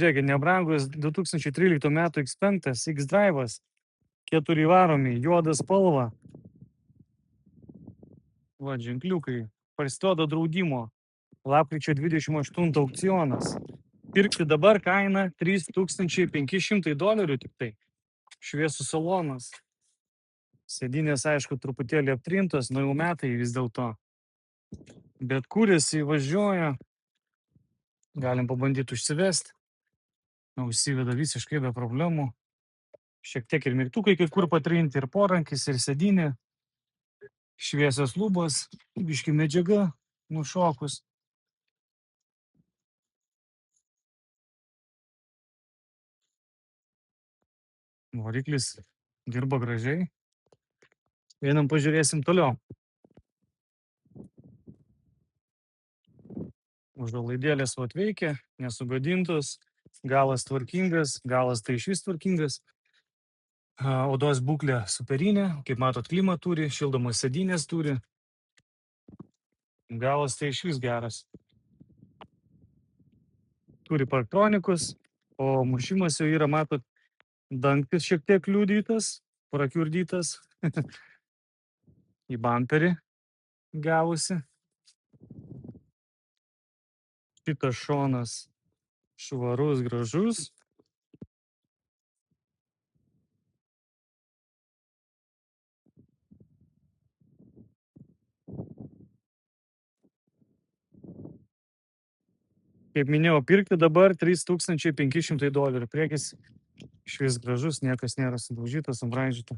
Žiūrėkit, nebrangus 2013 metų X5 X-Drive'as, 4 varomi, juoda spalva. Va, ženkliukai. Parsiduoda draudimo. Lapkričio 28 aukcionas. Pirkti dabar kaina $3500 tik tai. Šviesų salonas. Sėdinės, aišku, truputėlį aptrintos, naujų metai vis dėlto. Bet kūrėsi, važiuoja. Galim pabandyti užsivesti. Užsiveda visiškai be problemų. Šiek tiek ir mygtukai kai kur patrinti, ir porankis, ir sėdinė. Šviesios lubos, biški medžiaga, nušokus. Variklis dirba gražiai. Einam pažiūrėsim toliau. Užuolaidėlės veikia, nesugadintos, galas tvarkingas, galas tai išvis tvarkingas. Odos būklė superinė, kaip matot, klimą turi, šildomos sėdynės turi. Galas tai išvis geras. Turi parktronikus, o mušimas jau yra, matot, dangtis šiek tiek liudytas, prakiurdytas. Į bamperį gavusi. Šitas šonas švarus, gražus. Kaip minėjau, pirkti dabar $3500. Priekis išvis gražus, niekas nėra sudaužytas, subraižyta.